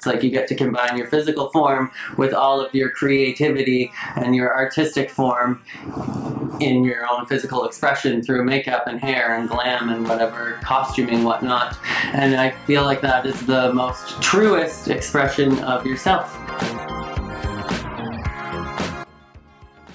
It's like you get to combine your physical form with all of your creativity and your artistic form in your own physical expression through makeup and hair and glam and whatever, costuming, whatnot. And I feel like that is the most truest expression of yourself.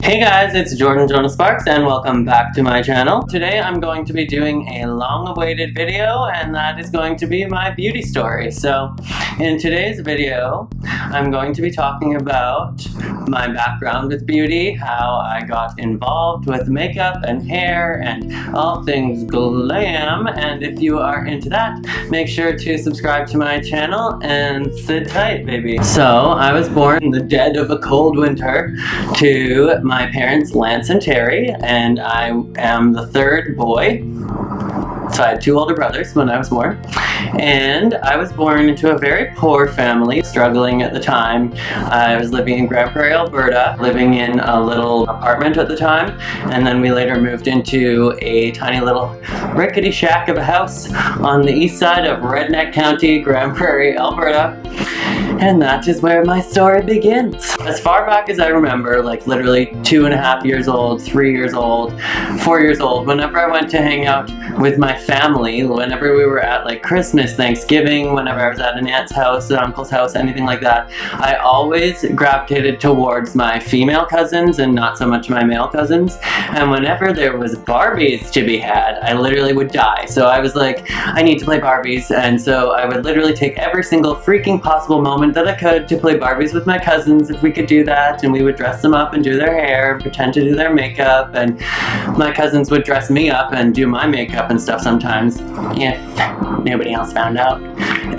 Hey guys, it's Jordan Jonas Sparks and welcome back to my channel. Today I'm going to be doing a long-awaited video, and that is going to be my beauty story. So in today's video I'm going to be talking about my background with beauty, how I got involved with makeup and hair and all things glam, and if you are into that, make sure to subscribe to my channel and sit tight, baby. So I was born in the dead of a cold winter to my parents, Lance and Terry, and I am the third boy. So I had two older brothers when I was born, and I was born into a very poor family, struggling at the time. I was living in Grand Prairie, Alberta, living in a little apartment at the time, and then we later moved into a tiny little rickety shack of a house on the east side of Redneck County, Grand Prairie, Alberta. And that is where my story begins. As far back as I remember, like literally 2.5 years old, 3 years old, 4 years old, whenever I went to hang out with my family, whenever we were at like Christmas, Thanksgiving, whenever I was at an aunt's house, an uncle's house, anything like that, I always gravitated towards my female cousins and not so much my male cousins. And whenever there was Barbies to be had, I literally would die. So I was like, I need to play Barbies. And so I would literally take every single freaking possible moment that I could to play Barbies with my cousins, if we could do that, and we would dress them up and do their hair and pretend to do their makeup, and my cousins would dress me up and do my makeup and stuff sometimes if nobody else found out.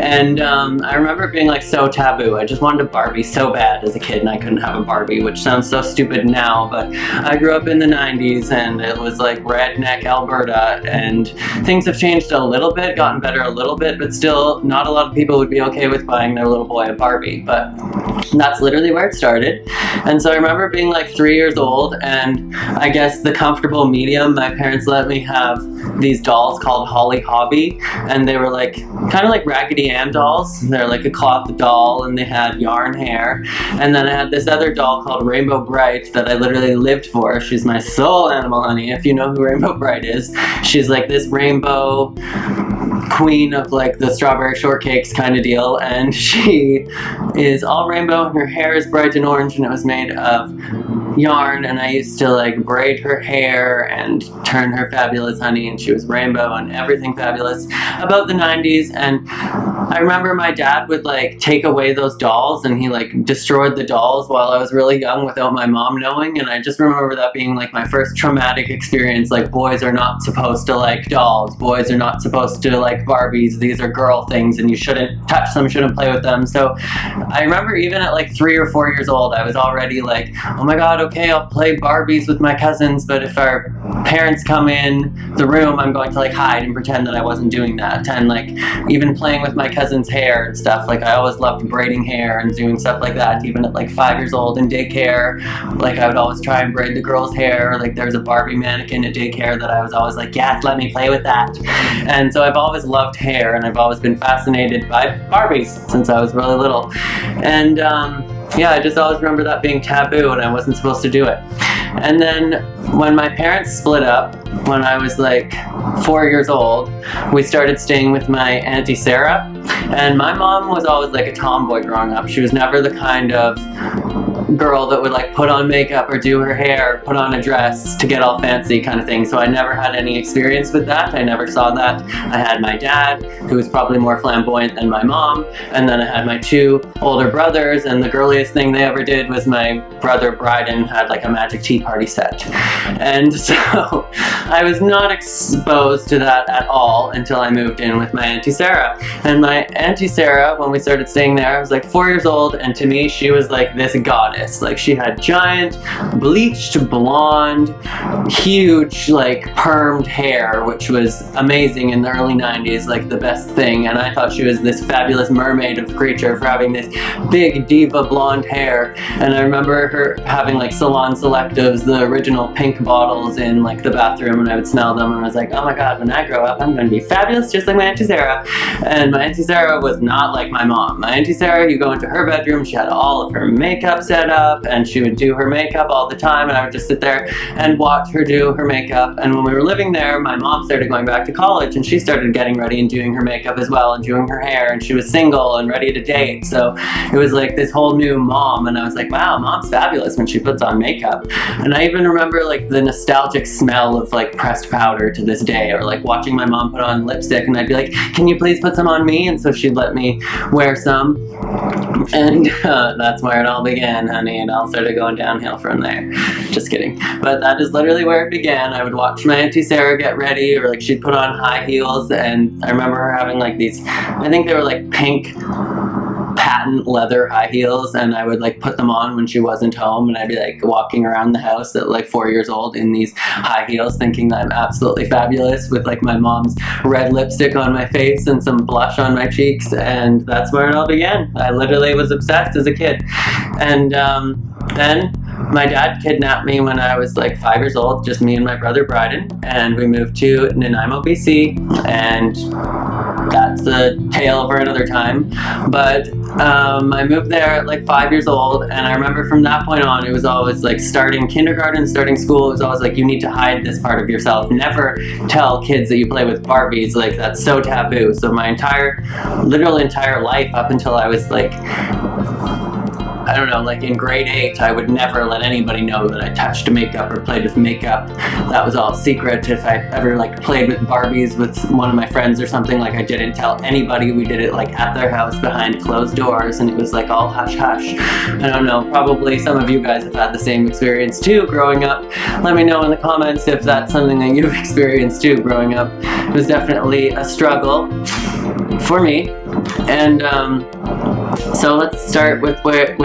And I remember it being like so taboo. I just wanted a Barbie so bad as a kid, and I couldn't have a Barbie, which sounds so stupid now, but I grew up in the 90s and it was like redneck Alberta, and things have changed a little bit, gotten better a little bit, but still not a lot of people would be okay with buying their little boy a Barbie. But that's literally where it started. And so I remember being like 3 years old, and I guess the comfortable medium, my parents let me have these dolls called Holly Hobby, and they were like kind of like Raggedy Ann dolls. They're like a cloth doll, and they had yarn hair. And then I had this other doll called Rainbow Bright that I literally lived for. She's my soul animal, honey, if you know who Rainbow Bright is. She's like this rainbow queen of like the strawberry shortcakes kind of deal, and she is all rainbow and her hair is bright and orange, and it was made of yarn, and I used to like braid her hair and turn her fabulous, honey, and she was rainbow and everything fabulous about the 90s. And I remember my dad would like take away those dolls, and he like destroyed the dolls while I was really young without my mom knowing, and I just remember that being like my first traumatic experience. Like, boys are not supposed to like dolls, boys are not supposed to like Barbies, these are girl things and you shouldn't touch them, shouldn't play with them. So I remember even at like 3 or 4 years old, I was already like, oh my god, okay, I'll play Barbies with my cousins, but if our parents come in the room, I'm going to like hide and pretend that I wasn't doing that. And like even playing with my cousin's hair and stuff, like I always loved braiding hair and doing stuff like that. Even at like 5 years old in daycare, like I would always try and braid the girls' hair. Like there's a Barbie mannequin at daycare that I was always like, yes, let me play with that. And so I've always loved hair, and I've always been fascinated by Barbies since I was really little. And yeah, I just always remember that being taboo and I wasn't supposed to do it. And then when my parents split up, when I was like 4 years old, we started staying with my Auntie Sarah. And my mom was always like a tomboy growing up. She was never the kind of girl that would like put on makeup or do her hair, put on a dress to get all fancy kind of thing. So I never had any experience with that. I never saw that. I had my dad, who was probably more flamboyant than my mom, and then I had my two older brothers, and the girliest thing they ever did was my brother Bryden had like a magic tea party set. And so I was not exposed to that at all until I moved in with my Auntie Sarah. And my Auntie Sarah, when we started staying there, I was like 4 years old, and to me she was like this goddess. artist. Like, she had giant, bleached blonde, huge, like, permed hair, which was amazing in the early 90s, like the best thing. And I thought she was this fabulous mermaid of a creature for having this big diva blonde hair. And I remember her having like Salon Selectives, the original pink bottles, in like the bathroom, and I would smell them and I was like, oh my god, when I grow up I'm going to be fabulous just like my Auntie Sarah. And my Auntie Sarah was not like my mom. My Auntie Sarah, you go into her bedroom, she had all of her makeup set up and she would do her makeup all the time, and I would just sit there and watch her do her makeup. And when we were living there, my mom started going back to college and she started getting ready and doing her makeup as well and doing her hair, and she was single and ready to date, so it was like this whole new mom. And I was like, wow, mom's fabulous when she puts on makeup. And I even remember like the nostalgic smell of like pressed powder to this day, or like watching my mom put on lipstick and I'd be like, can you please put some on me? And so she'd let me wear some, and that's where it all began, honey. And all started going downhill from there. Just kidding. But that is literally where it began. I would watch my Auntie Sarah get ready, or like she'd put on high heels, and I remember her having like these, I think they were like pink patent leather high heels, and I would like put them on when she wasn't home, and I'd be like walking around the house at like 4 years old in these high heels thinking that I'm absolutely fabulous with like my mom's red lipstick on my face and some blush on my cheeks. And that's where it all began. I literally was obsessed as a kid. And then my dad kidnapped me when I was like 5 years old, just me and my brother Bryden, and we moved to Nanaimo, BC, and that's a tale for another time. But I moved there at like 5 years old, and I remember from that point on, it was always like starting kindergarten, starting school, it was always like, you need to hide this part of yourself. Never tell kids that you play with Barbies, like that's so taboo. So my literal entire life up until I was like, I don't know, like in grade 8, I would never let anybody know that I touched makeup or played with makeup. That was all secret. If I ever like played with Barbies with one of my friends or something, like I didn't tell anybody. We did it like at their house behind closed doors, and it was like all hush hush. I don't know, probably some of you guys have had the same experience too growing up. Let me know in the comments if that's something that you've experienced too growing up. It was definitely a struggle for me. And so let's start with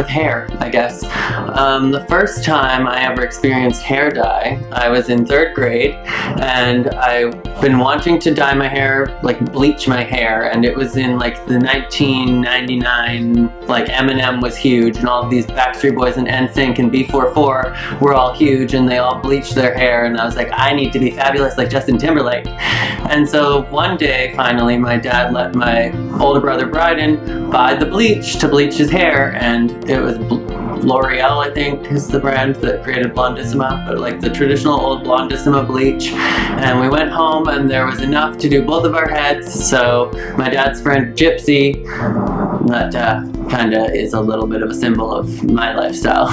hair, I guess. The first time I ever experienced hair dye, I was in 3rd grade, and I've been wanting to dye my hair, like bleach my hair, and it was in like the 1999, like Eminem was huge, and all of these Backstreet Boys and NSYNC and B44 were all huge, and they all bleached their hair, and I was like, I need to be fabulous like Justin Timberlake. And so one day, finally, my dad let my older brother Bryden buy the bleach to bleach his hair, and it was L'Oreal, I think, is the brand that created Blondissima, but like the traditional old Blondissima bleach. And we went home, and there was enough to do both of our heads. So my dad's friend Gypsy, that kinda is a little bit of a symbol of my lifestyle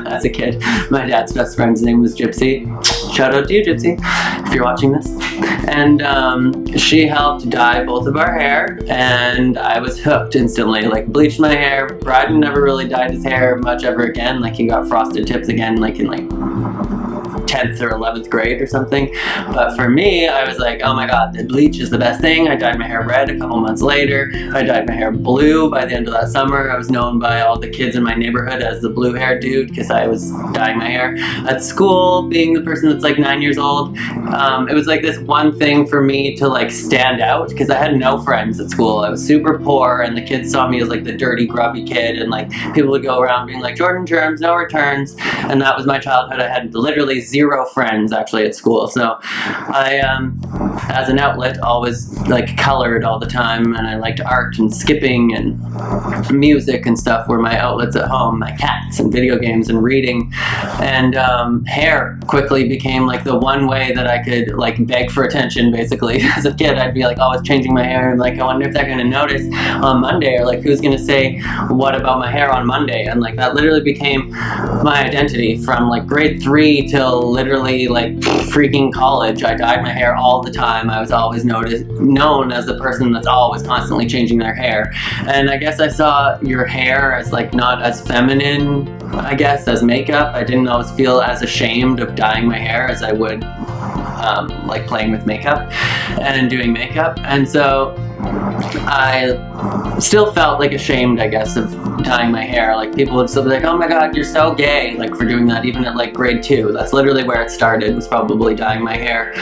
as a kid. My dad's best friend's name was Gypsy. Shout out to you, Gypsy, if you're watching this. And she helped dye both of our hair, and I was hooked instantly. Like, bleached my hair. Bryden never really dyed his hair much ever again. Like, he got frosted tips again, like in like 10th or 11th grade or something. But for me, I was like, oh my god, the bleach is the best thing. I dyed my hair red a couple months later. I dyed my hair blue by the end of that summer. I was known by all the kids in my neighborhood as the blue hair dude because I was dyeing my hair. At school, being the person that's like 9 years old, it was like this one thing for me to like stand out because I had no friends at school. I was super poor, and the kids saw me as like the dirty, grubby kid, and like people would go around being like, Jordan germs, no returns. And that was my childhood. I had literally zero friends actually at school. So I, as an outlet, always like colored all the time, and I liked art and skipping and music and stuff were my outlets at home. My cats and video games and reading. And hair quickly became like the one way that I could like beg for attention, basically. As a kid, I'd be like always changing my hair and like, I wonder if they're gonna notice on Monday, or like who's gonna say what about my hair on Monday. And like that literally became my identity from like grade 3 till literally like freaking college. I dyed my hair all the time. I was always known as the person that's always constantly changing their hair. And I guess I saw your hair as like not as feminine, I guess, as makeup. I didn't always feel as ashamed of dyeing my hair as I would like playing with makeup and doing makeup. And so I still felt like ashamed, I guess, of dyeing my hair. Like people would still be like, oh my god, you're so gay, like for doing that even at like grade 2. That's literally where it started, was probably dyeing my hair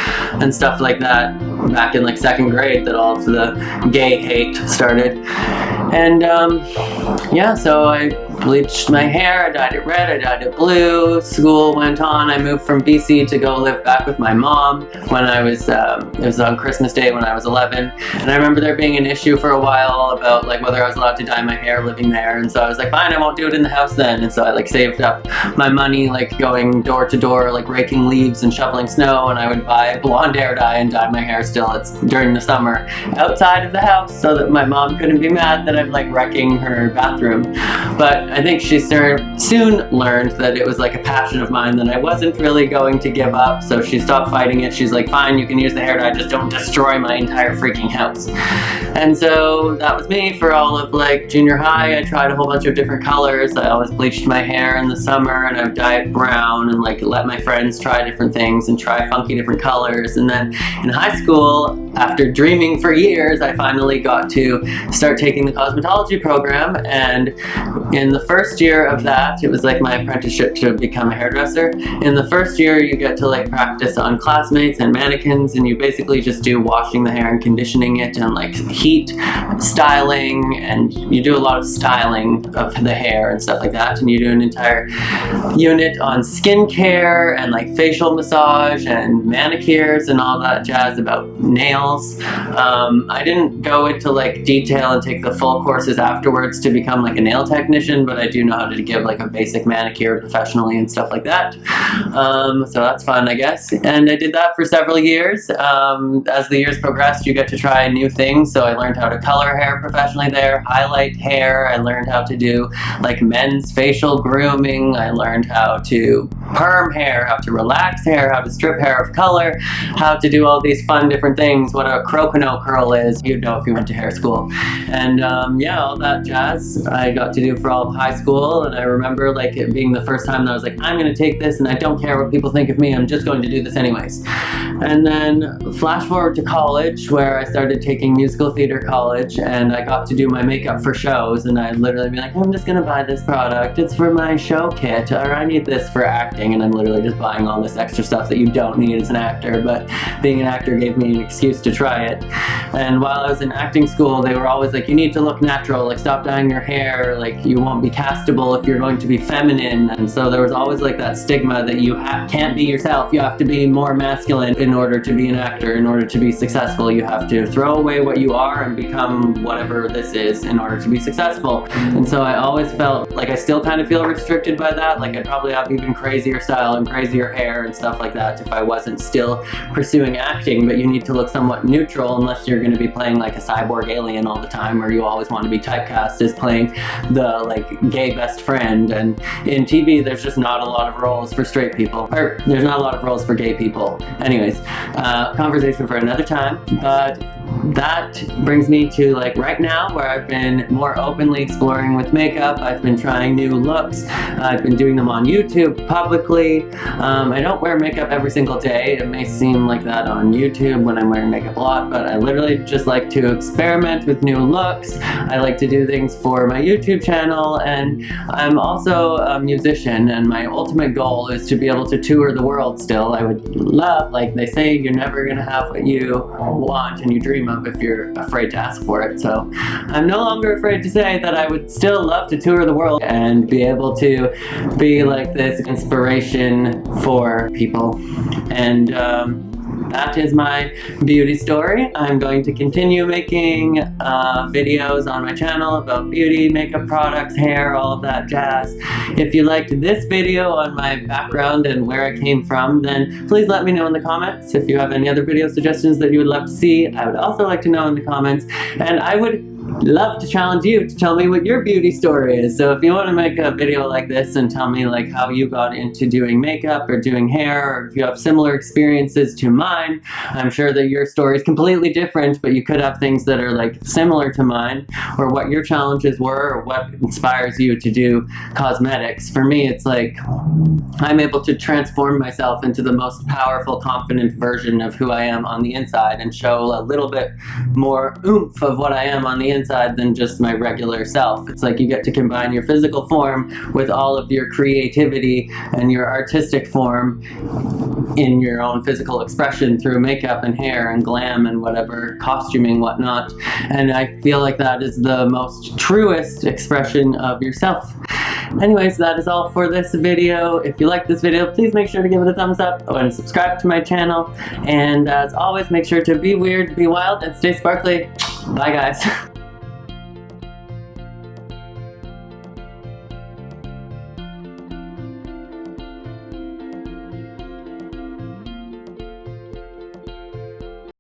and stuff like that back in like 2nd grade, that all of the gay hate started. And yeah, so I bleached my hair, I dyed it red, I dyed it blue. School went on. I moved from BC to go live back with my mom when I was, it was on Christmas Day when I was 11. And I remember there being an issue for a while about like whether I was allowed to dye my hair living there. And so I was like, fine, I won't do it in the house then. And so I like saved up my money, like going door to door, like raking leaves and shoveling snow. And I would buy blonde hair dye and dye my hair still, it's during the summer, outside of the house, so that my mom couldn't be mad that I'm like wrecking her bathroom. But I think she soon learned that it was like a passion of mine that I wasn't really going to give up, so she stopped fighting it. She's like, fine, you can use the hair dye, just don't destroy my entire freaking house. And so that was me for all of like junior high. I tried a whole bunch of different colors. I always bleached my hair in the summer, and I'd dye it brown and like let my friends try different things and try funky different colors. And then in high school, after dreaming for years, I finally got to start taking the cosmetology program. And in the first year of that, it was like my apprenticeship to become a hairdresser. In the first year, you get to like practice on classmates and mannequins, and you basically just do washing the hair and conditioning it and like heat styling, and you do a lot of styling of the hair and stuff like that. And you do an entire unit on skincare and like facial massage and manicures and all that jazz about nails. I didn't go into like detail and take the full courses afterwards to become like a nail technician, but I do know how to give like a basic manicure professionally and stuff like that. So that's fun, I guess. And I did that for several years. As the years progressed, you get to try new things. So I learned how to color hair professionally there, highlight hair. I learned how to do like men's facial grooming. I learned how to perm hair, how to relax hair, how to strip hair of color, how to do all these fun different things, what a crokinole curl is, you'd know if you went to hair school. And yeah, all that jazz I got to do for all of high school. And I remember like it being the first time that I was like, I'm going to take this and I don't care what people think of me, I'm just going to do this anyways. And then flash forward to college, where I started taking musical theater college, and I got to do my makeup for shows. And I'd literally be like, I'm just going to buy this product, it's for my show kit, or I need this for acting. And I'm literally just buying all this extra stuff that you don't need as an actor, but being an actor gave me an excuse to try it. And while I was in acting school, they were always like, you need to look natural, like stop dyeing your hair, like you won't be castable if you're going to be feminine. And so there was always like that stigma that you can't be yourself, you have to be more masculine in order to be an actor. In order to be successful, you have to throw away what you are and become whatever this is in order to be successful. And so I always felt like I still kind of feel restricted by that. Like I'd probably have even crazier style and crazier hair and stuff like that if I wasn't still pursuing acting. But you need to look somewhat neutral unless you're going to be playing like a cyborg alien all the time, or you always want to be typecast as playing the like gay best friend. And in TV, there's just not a lot of roles for straight people, or there's not a lot of roles for gay people. Anyways, conversation for another time. But that brings me to like right now, where I've been more openly exploring with makeup. I've been trying new looks. I've been doing them on YouTube publicly. I don't wear makeup every single day. It may seem like that on YouTube when I'm wearing makeup a lot, but I literally just like to experiment with new looks. I like to do things for my YouTube channel, and I'm also a musician, and my ultimate goal is to be able to tour the world still. I would love, like they say, you're never gonna have what you want and you dream of if you're afraid to ask for it. So I'm no longer afraid to say that I would still love to tour the world and be able to be like this inspiration for people. And that is my beauty story. I'm going to continue making videos on my channel about beauty, makeup products, hair, all of that jazz. If you liked this video on my background and where I came from, then please let me know in the comments. If you have any other video suggestions that you would love to see, I would also like to know in the comments. And I would love to challenge you to tell me what your beauty story is. So if you want to make a video like this and tell me like how you got into doing makeup or doing hair, or if you have similar experiences to mine, I'm sure that your story is completely different, but you could have things that are like similar to mine, or what your challenges were, or what inspires you to do cosmetics. For me, it's like I'm able to transform myself into the most powerful, confident version of who I am on the inside and show a little bit more oomph of what I am on the inside than just my regular self. It's like you get to combine your physical form with all of your creativity and your artistic form in your own physical expression through makeup and hair and glam and whatever, costuming, whatnot. And I feel like that is the most truest expression of yourself. Anyways, that is all for this video. If you like this video, please make sure to give it a thumbs up and subscribe to my channel. And as always, make sure to be weird, be wild, and stay sparkly. Bye, guys.